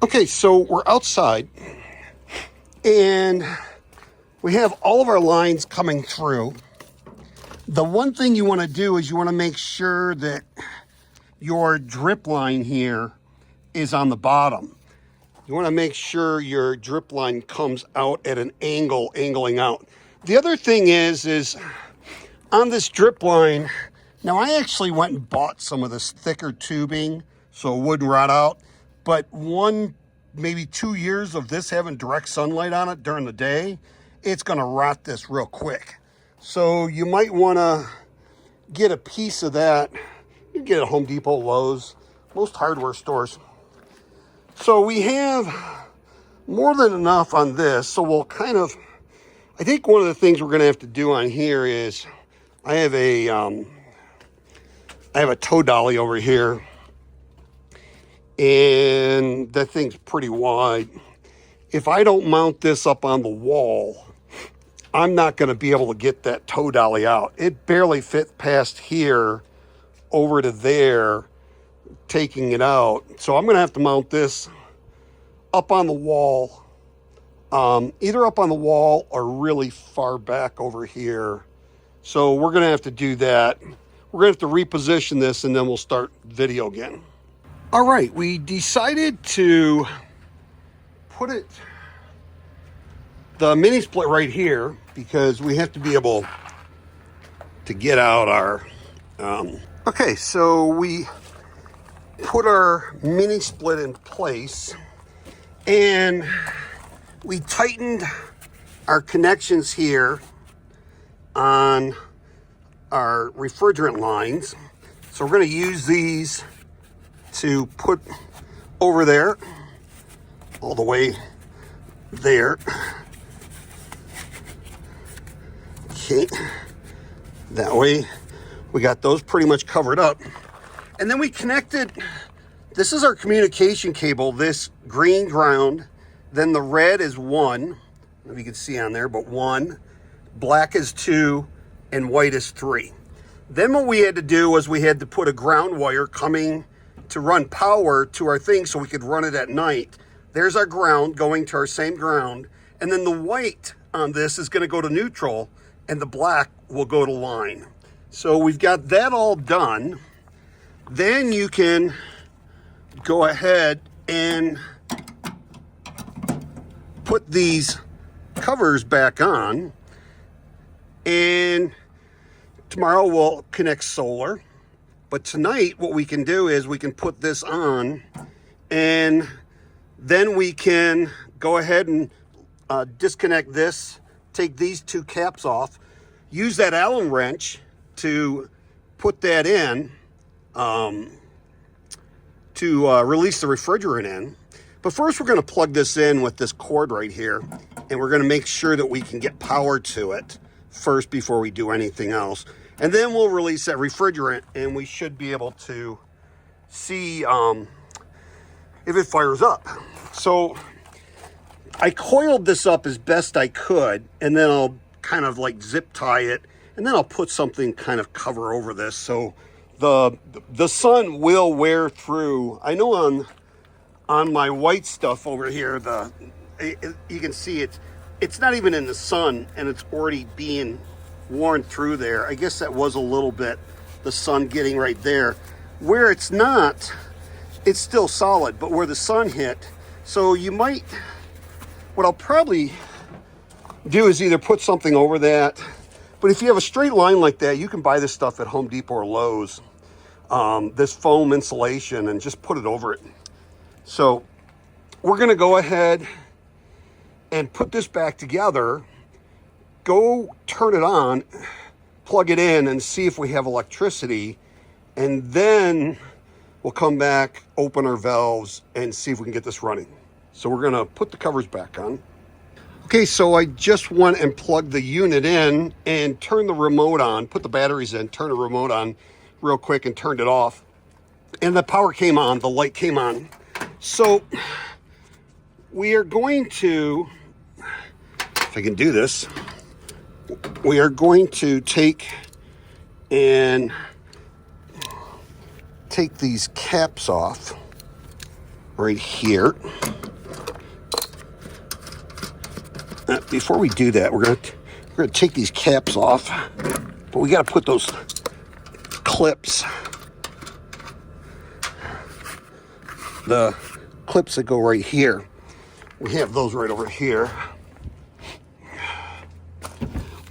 Okay, so we're outside and we have all of our lines coming through. The one thing you want to do is you want to make sure that your drip line here is on the bottom. You want to make sure your drip line comes out at an angle, angling out. The other thing is on this drip line, now I actually went and bought some of this thicker tubing so it wouldn't rot out, but maybe 2 years of this having direct sunlight on it during the day, it's gonna rot this real quick. So you might wanna get a piece of that. You can get it at Home Depot, Lowe's, most hardware stores. So we have more than enough on this, so we'll I think one of the things we're gonna have to do on here is I have a tow dolly over here, and that thing's pretty wide. If I don't mount this up on the wall, I'm not going to be able to get that tow dolly out. It barely fit past here over to there, taking it out. So I'm going to have to mount this up on the wall, either up on the wall or really far back over here. So we're going to have to do that. We're going to have to reposition this and then we'll start video again. All right, we decided to put the mini split right here because we have to be able to get out our, okay, so we put our mini split in place and we tightened our connections here on our refrigerant lines. So we're going to use these to put over there, all the way there. Okay, that way we got those pretty much covered up. And then we connected, this is our communication cable, this green ground, then the red is 1, I don't know if you can see on there, but 1, black is 2, and white is 3. Then what we had to do was we had to put a ground wire coming to run power to our thing so we could run it at night. There's our ground going to our same ground. And then the white on this is going to go to neutral and the black will go to line. So we've got that all done. Then you can go ahead and put these covers back on, and tomorrow we'll connect solar. But tonight what we can do is we can put this on and then we can go ahead and disconnect this, take these 2 caps off, use that Allen wrench to put that in to release the refrigerant in. But first we're going to plug this in with this cord right here, and we're going to make sure that we can get power to it first before we do anything else. And then we'll release that refrigerant and we should be able to see if it fires up. So I coiled this up as best I could, and then I'll kind of like zip tie it, and then I'll put something kind of cover over this so the sun will wear through. I know on my white stuff over here, you can see it's not even in the sun and it's already being worn through there. I guess that was a little bit the sun getting right there. Where it's not, it's still solid, but where the sun hit, so you might, what I'll probably do is either put something over that, but if you have a straight line like that, you can buy this stuff at Home Depot or Lowe's, this foam insulation, and just put it over it. So we're gonna go ahead and put this back together, go turn it on, plug it in, and see if we have electricity, and then we'll come back, open our valves, and see if we can get this running. So we're gonna put the covers back on. Okay, so I just went and plugged the unit in and turned the remote on, put the batteries in, turned the remote on real quick and turned it off. And the power came on, the light came on. So we are going to, if I can do this, we are going to take these caps off. right here. Before we do that, we're gonna take these caps off, but we got to put those clips, the clips that go right here. We have those right over here.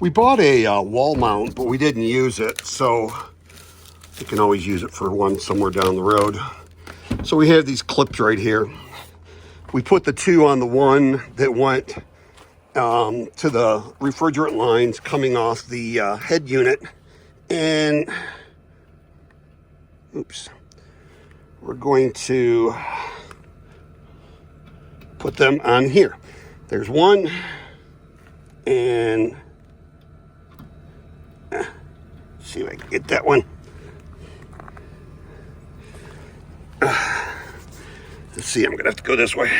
We bought a wall mount, but we didn't use it, so you can always use it for one somewhere down the road. So we have these clips right here. We put the two on the one that went to the refrigerant lines coming off the head unit, and oops, we're going to put them on here. There's one, and see if I can get that one. Let's see, I'm gonna have to go this way.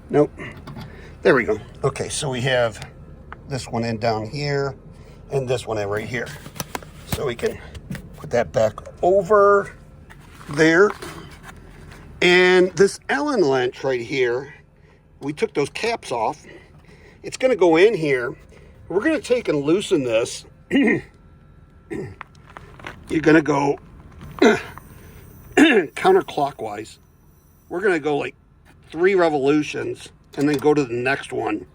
Nope. There we go. Okay, so we have this one in down here and this one in right here. So we can put that back over there. And this Allen wrench right here, we took those caps off. It's gonna go in here. We're gonna take and loosen this. You're gonna go counterclockwise. We're gonna go like 3 revolutions and then go to the next one.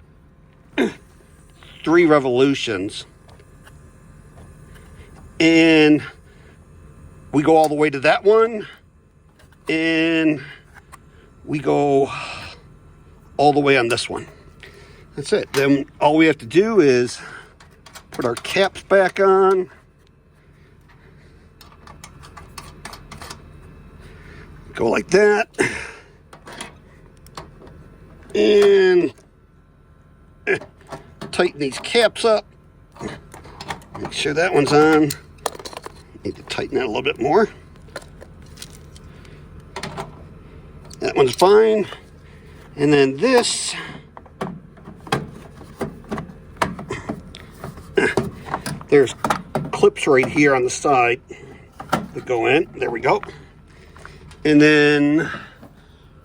3 revolutions. And we go all the way to that one. And we go all the way on this one. That's it. Then all we have to do is put our caps back on. Go like that. And tighten these caps up. Make sure that one's on. Need to tighten that a little bit more. That one's fine. And then this, there's clips right here on the side that go in. There we go. And then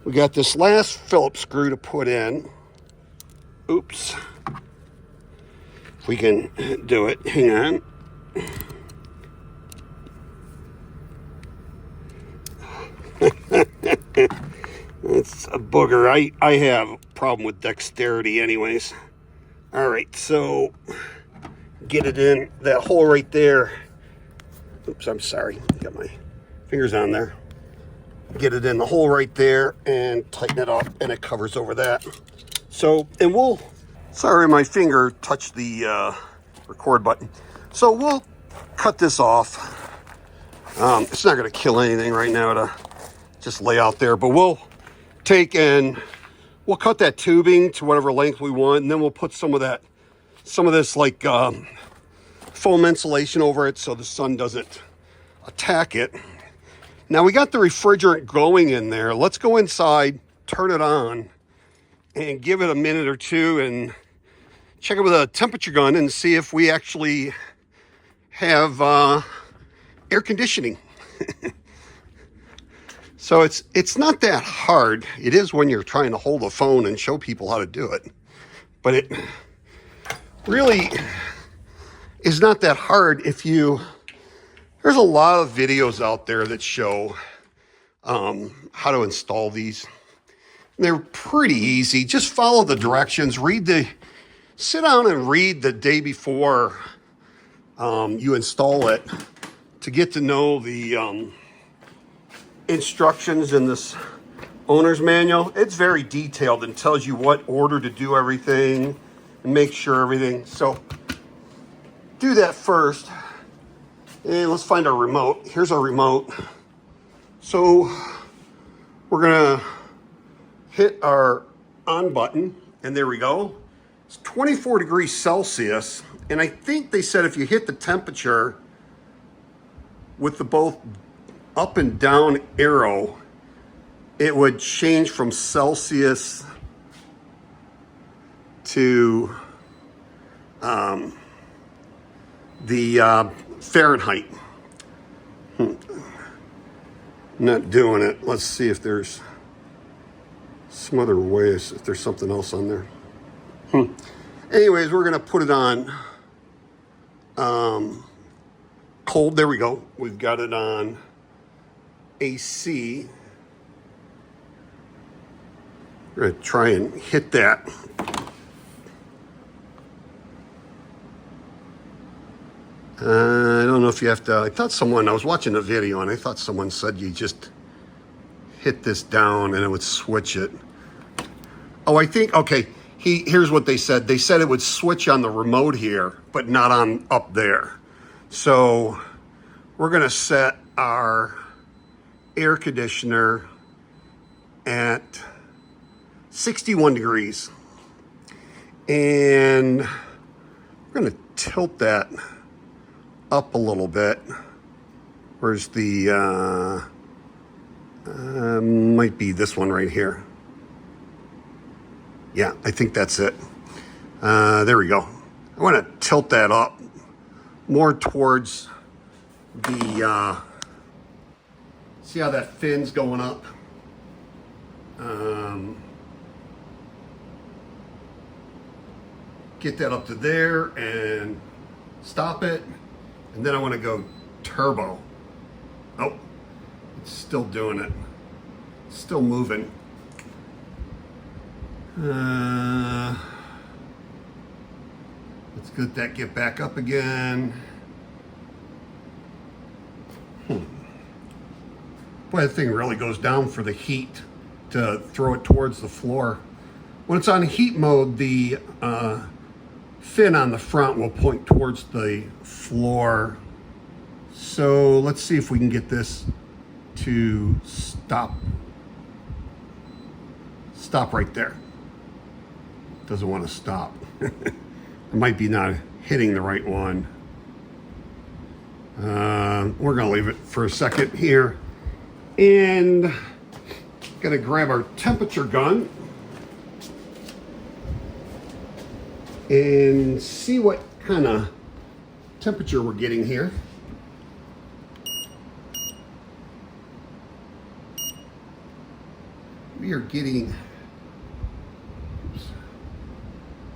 we got this last Phillips screw to put in. Oops. If we can do it, hang on. It's a booger. I have a problem with dexterity anyways. All right, so get it in that hole right there. Oops, I'm sorry. Got my fingers on there. Get it in the hole right there and tighten it up, and it covers over that. So, and we'll, sorry, my finger touched the record button. So we'll cut this off. It's not going to kill anything right now to just lay out there, but we'll take and we'll cut that tubing to whatever length we want, and then we'll put some of this like foam insulation over it so the sun doesn't attack it. Now we got the refrigerant going in there. Let's go inside, turn it on, and give it a minute or two and check it with a temperature gun and see if we actually have air conditioning. So it's not that hard. It is when you're trying to hold a phone and show people how to do it. But it really is not that hard if you... There's a lot of videos out there that show how to install these. They're pretty easy. Just follow the directions. Sit down and read the day before you install it to get to know the instructions in this owner's manual. It's very detailed and tells you what order to do everything and make sure everything. So do that first. And let's find our remote. Here's our remote. So we're gonna hit our on button, and there we go. It's 24 degrees Celsius, and I think they said if you hit the temperature with the both up and down arrow, it would change from Celsius to the Fahrenheit. Not doing it. Let's see if there's some other ways, if there's something else on there. Anyways, we're gonna put it on cold. There we go. We've got it on AC. We're gonna try and hit that. I don't know if you have to, I was watching a video and I thought someone said you just hit this down and it would switch it. Oh, I think, okay, here's what they said. They said it would switch on the remote here, but not on up there. So we're gonna set our air conditioner at 61 degrees. And we're gonna tilt that up a little bit. Where's the, might be this one right here. Yeah, I think that's it. There we go. I want to tilt that up more towards the, see how that fin's going up? Get that up to there and stop it. And then I want to go turbo. Oh, it's still doing it. It's still moving. Let's let that get back up again. Boy, that thing really goes down for the heat to throw it towards the floor. When it's on heat mode, the fin on the front will point towards the floor. So let's see if we can get this to stop right there. Doesn't want to stop. It might be not hitting the right one. We're gonna leave it for a second here, and gonna grab our temperature gun and see what kind of temperature we're getting here. We are getting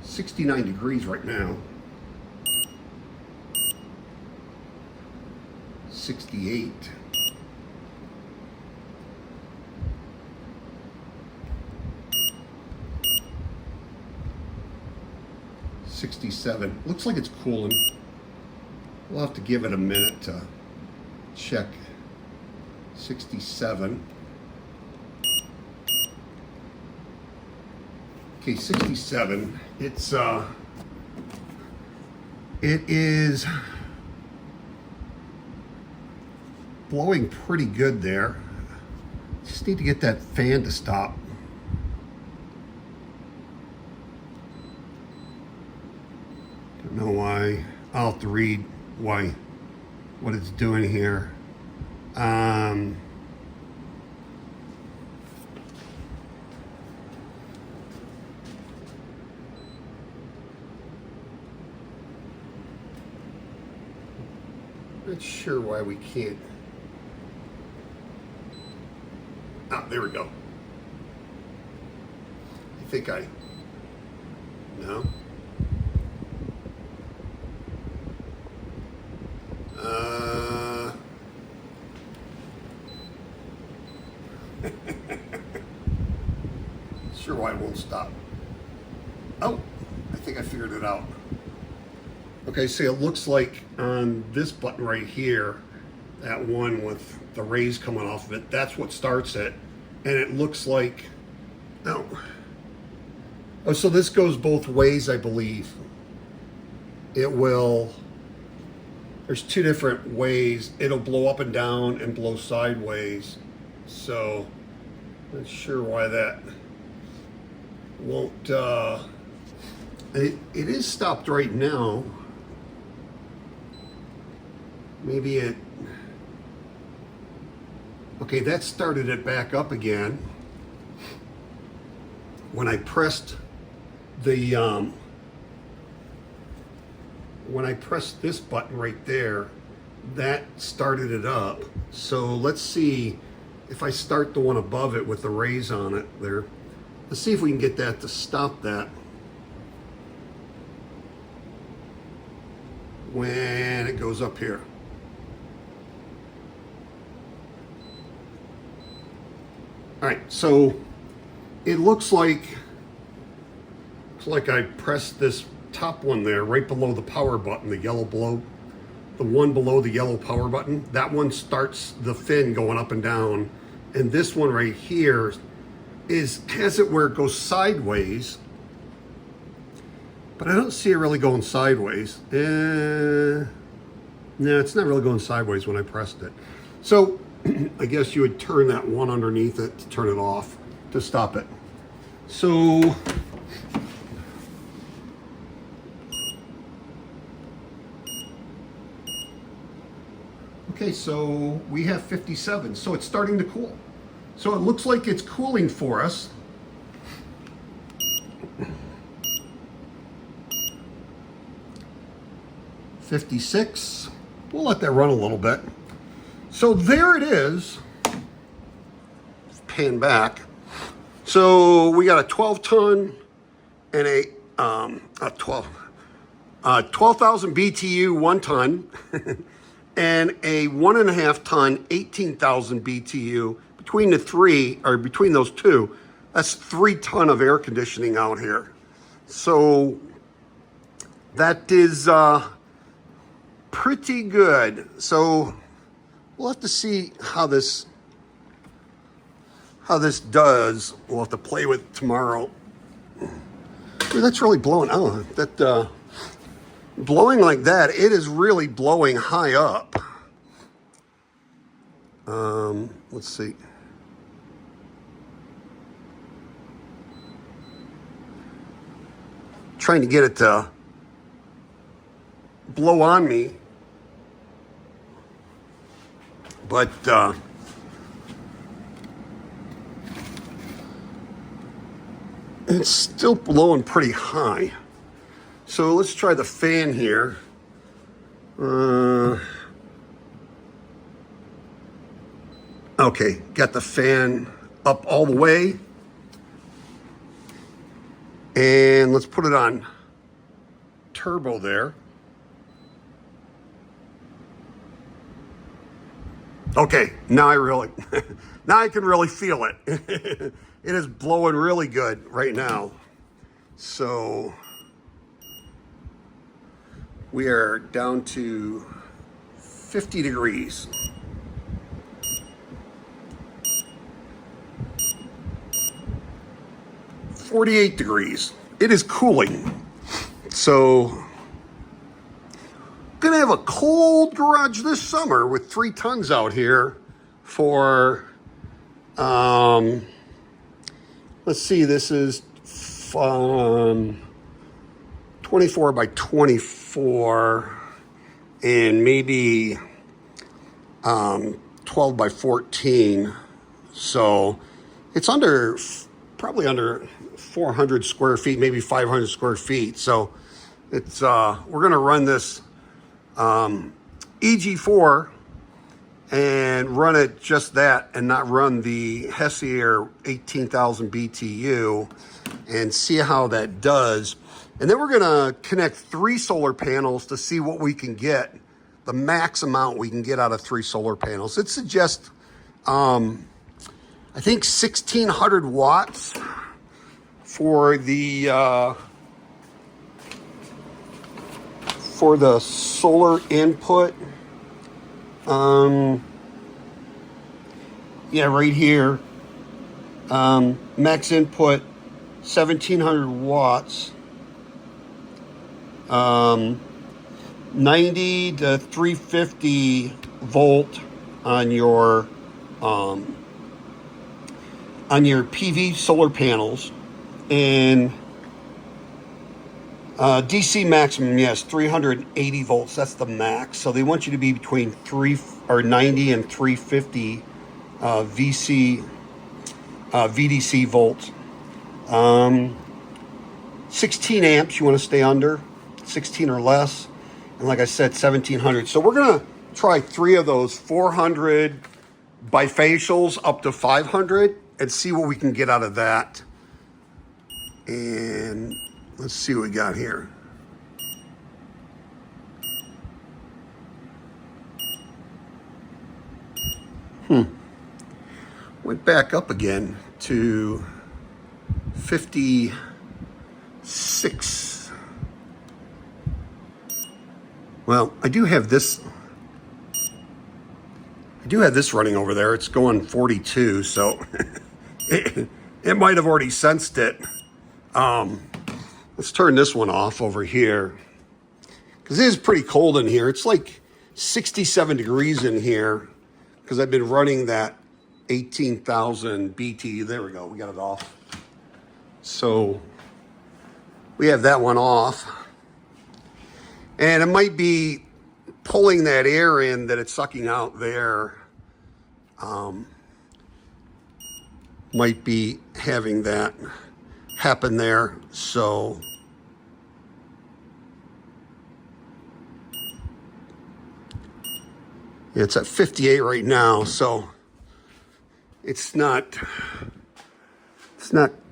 69 degrees right now. 68. $67. Looks like it's cooling. We'll have to give it a minute to check. 67. Okay, 67. It is blowing pretty good there. Just need to get that fan to stop. Don't know why. I'll have to read what it's doing here. Not sure why we can't. Ah, there we go. I think no. Sure why it won't stop. Oh, I think I figured it out. Okay, see, it looks like on this button right here, that one with the rays coming off of it, that's what starts it. And it looks like, oh, so this goes both ways, I believe. It will, there's two different ways. It'll blow up and down and blow sideways. So, not sure why that won't, it is stopped right now. Maybe it, okay, that started it back up again. When I pressed the, when I pressed this button right there, that started it up. So let's see if I start the one above it with the rays on it there, let's see if we can get that to stop that when it goes up here. All right, so it looks like I pressed this top one there right below the power button, the yellow below, the one below the yellow power button. That one starts the fin going up and down, and this one right here has it where it goes sideways, but I don't see it really going sideways. No, it's not really going sideways when I pressed it. So I guess you would turn that one underneath it to turn it off to stop it. So okay, so we have 57, so it's starting to cool. So it looks like it's cooling for us. $56. We'll let that run a little bit. So there it is. Pan back. So we got a 12-ton and a 12,000 BTU 1 ton and a 1.5 ton 18,000 BTU. Between the three, or between those two, that's 3 ton of air conditioning out here. So that is pretty good. So we'll have to see how this does. We'll have to play with it tomorrow. Ooh, that's really blowing. Oh, that blowing like that, it is really blowing high up. Let's see. Trying to get it to blow on me, but it's still blowing pretty high. So let's try the fan here. Okay, got the fan up all the way. And let's put it on turbo there. Okay, now now I can really feel it. It is blowing really good right now. So we are down to 50 degrees. $48 degrees. It is cooling. So gonna have a cold garage this summer with 3 tons out here for let's see, this is 24 by 24 and maybe 12 by 14. So it's probably under 400 square feet, maybe 500 square feet. So it's we're gonna run this EG4 and run it just that and not run the Hessier 18,000 BTU and see how that does. And then we're gonna connect 3 solar panels to see what we can get, the max amount we can get out of 3 solar panels. It suggests, I think 1,600 watts for the solar input. Yeah, right here. Max input 1,700 watts. 90 to 350 volt on your PV solar panels, and DC maximum, yes, 380 volts. That's the max. So they want you to be between 90 and 350 VDC volts. 16 amps you want to stay under, 16 or less, and like I said, 1,700. So we're gonna try 3 of those 400 bifacials up to 500 and see what we can get out of that. And let's see what we got here. Went back up again to 56. Well, I do have this running over there. It's going 42, so it might have already sensed it. Let's turn this one off over here, because it is pretty cold in here. It's like 67 degrees in here, because I've been running that 18,000 BT. There we go. We got it off. So we have that one off. And it might be pulling that air in that it's sucking out there. Might be having that happen there. So it's at 58 right now. So it's not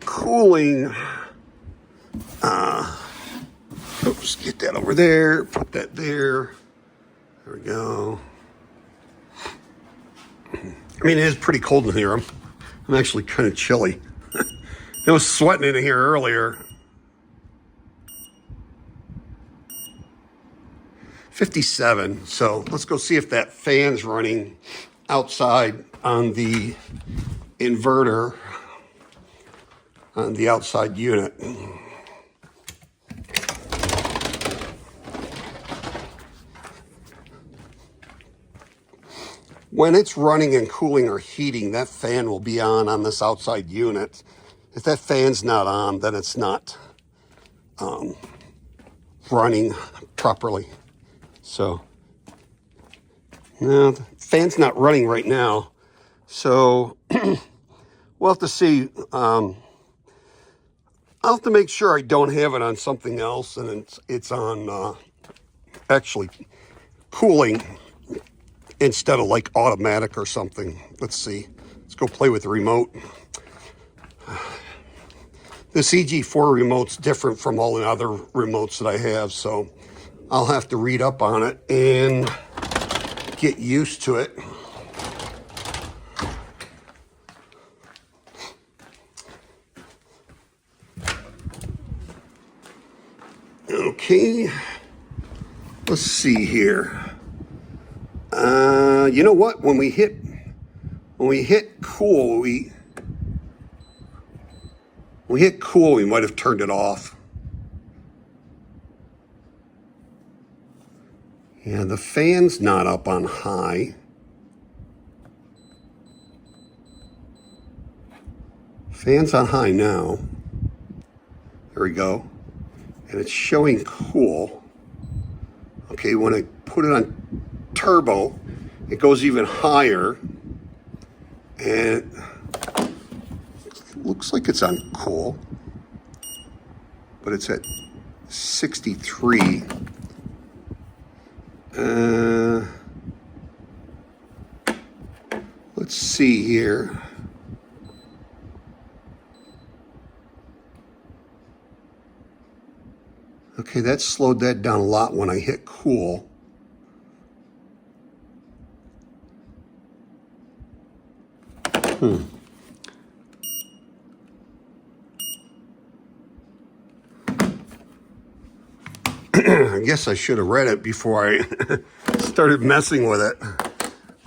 cooling. Oops, get that over there, put that there. There we go. I mean, it is pretty cold in here. I'm actually kind of chilly. It was sweating in here earlier. 57. So let's go see if that fan's running outside on the inverter on the outside unit. When it's running and cooling or heating, that fan will be on this outside unit. If that fan's not on, then it's not running properly. So, no, the fan's not running right now. So, we'll have to see. I'll have to make sure I don't have it on something else and it's on actually cooling instead of like automatic or something. Let's see. Let's go play with the remote. This EG4 remote's different from all the other remotes that I have, so I'll have to read up on it and get used to it. Okay, let's see here. You know what? When we hit cool, we hit cool. We might have turned it off. Yeah, the fan's not up on high. Fan's on high now. There we go. And it's showing cool. Okay, when I put it on turbo, it goes even higher. And it looks like it's on cool, but it's at 63. Let's see here. Okay, that slowed that down a lot when I hit cool. I guess I should have read it before I started messing with it.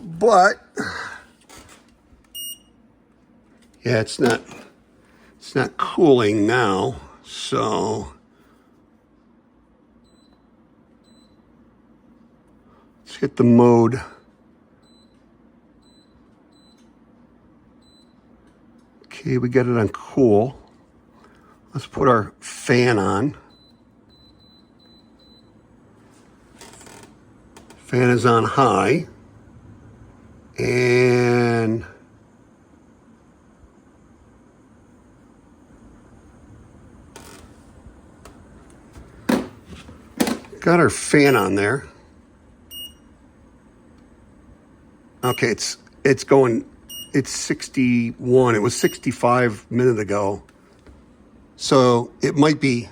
But yeah, it's not cooling now, so let's hit the mode. Okay, we got it on cool. Let's put our fan on. Fan is on high. And got our fan on there. Okay, it's going, it's 61. It was 65 a minute ago. So it might be,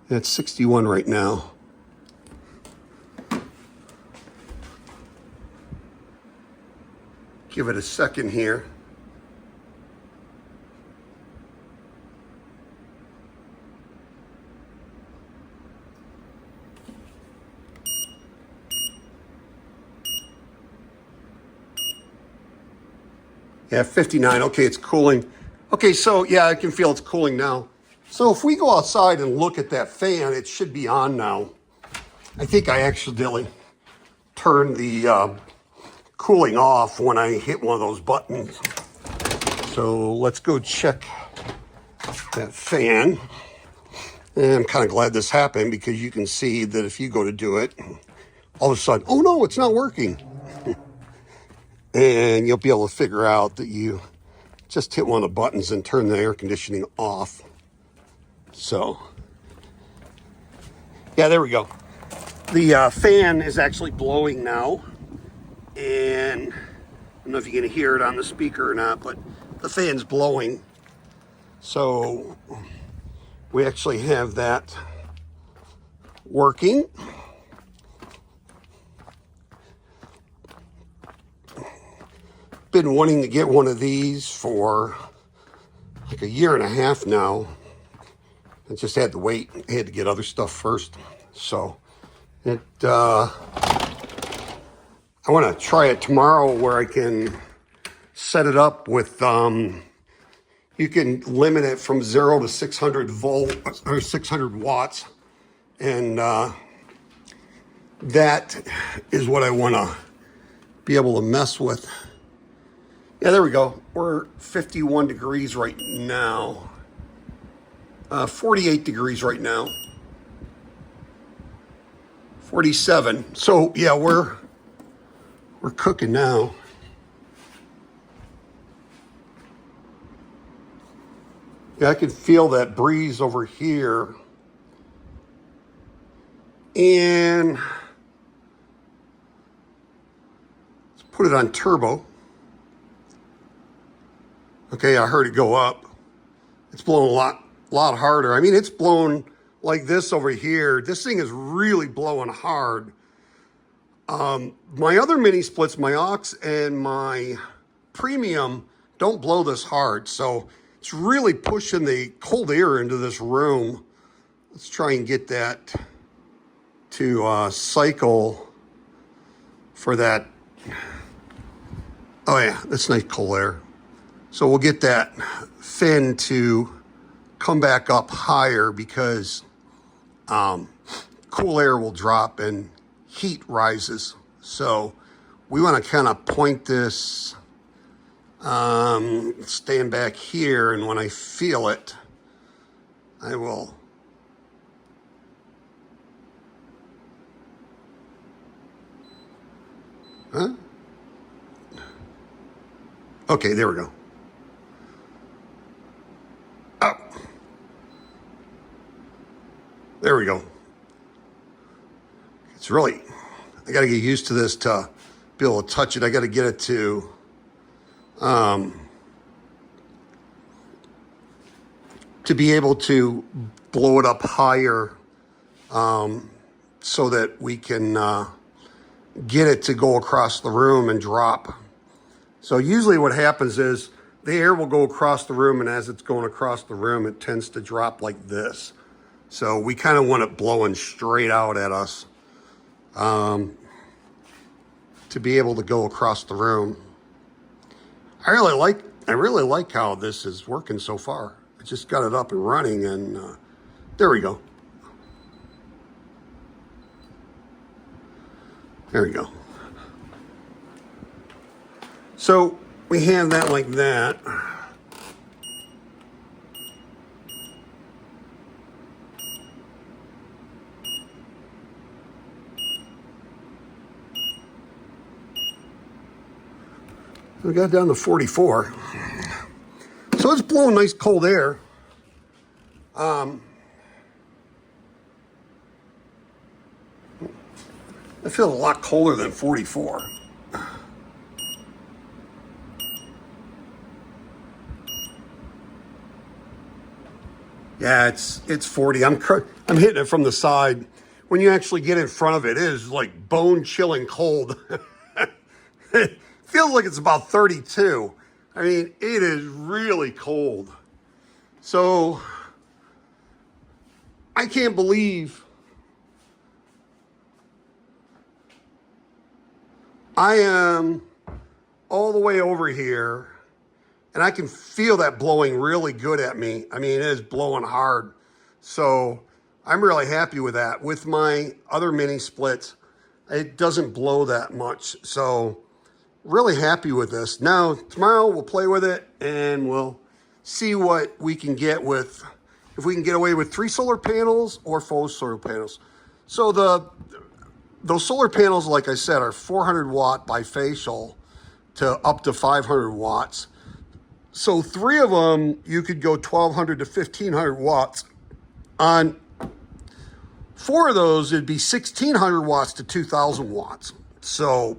it's 61 right now. Give it a second here. Yeah, 59. Okay, it's cooling. Okay, so yeah, I can feel it's cooling now. So if we go outside and look at that fan, it should be on now. I think I accidentally turned the cooling off when I hit one of those buttons. So let's go check that fan. And I'm kind of glad this happened because you can see that if you go to do it, all of a sudden, oh no, it's not working. And you'll be able to figure out that you just hit one of the buttons and turn the air conditioning off. So, yeah, there we go. The fan is actually blowing now. And I don't know if you can hear it on the speaker or not, but the fan's blowing. So we actually have that working. Been wanting to get one of these for like a year and a half now. I just had to wait. I had to get other stuff first. So I want to try it tomorrow where I can set it up with, you can limit it from 0 to 600 volt or 600 watts. And that is what I want to be able to mess with. Yeah, there we go. We're 51 degrees right now. 48 degrees right now. 47. So yeah, we're cooking now. Yeah, I can feel that breeze over here. And let's put it on turbo. Okay, I heard it go up. It's blowing a lot harder. I mean, it's blowing like this over here. This thing is really blowing hard. My other mini splits, my aux and my premium, don't blow this hard. So it's really pushing the cold air into this room. Let's try and get that to cycle for that. Oh yeah, that's nice cold air. So we'll get that fin to come back up higher because cool air will drop and heat rises. So we want to kind of point this, stand back here, and when I feel it, I will. Huh? Okay, there we go. Oh. There we go. It's really, I got to get used to this to be able to touch it. I got to get it to be able to blow it up higher so that we can get it to go across the room and drop. So usually what happens is the air will go across the room, and as it's going across the room, it tends to drop like this. So we kind of want it blowing straight out at us to be able to go across the room. I really like how this is working so far. I just got it up and running, and there we go. There we go. So we have that like that. We got down to 44. So it's blowing nice cold air. I feel a lot colder than 44. Yeah, it's 40. I'm hitting it from the side. When you actually get in front of it, it is like bone chilling cold. It feels like it's about 32. I mean, it is really cold. So I can't believe I am all the way over here and I can feel that blowing really good at me. I mean, it is blowing hard. So I'm really happy with that. With my other mini splits, it doesn't blow that much. So really happy with this. Now, tomorrow we'll play with it and we'll see what we can get with, if we can get away with 3 solar panels or 4 solar panels. So those solar panels, like I said, are 400 watt bifacial to up to 500 watts. So 3 of them, you could go 1200 to 1500 watts. On 4 of those, it'd be 1600 watts to 2000 watts. So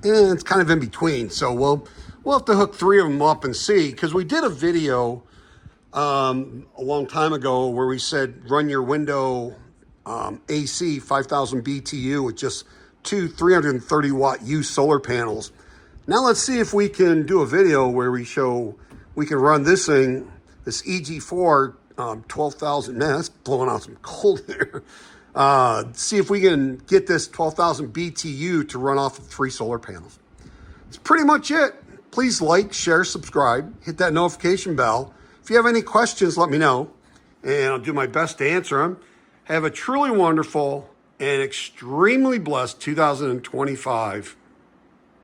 and it's kind of in between. So we'll have to hook 3 of them up and see, because we did a video a long time ago where we said run your window AC 5000 BTU with just 2 330 watt U solar panels. Now let's see if we can do a video where we show we can run this thing, this EG4 12,000. Man, that's blowing out some cold here. See if we can get this 12,000 BTU to run off of 3 solar panels. That's pretty much it. Please like, share, subscribe, hit that notification bell. If you have any questions, let me know, and I'll do my best to answer them. Have a truly wonderful and extremely blessed 2025.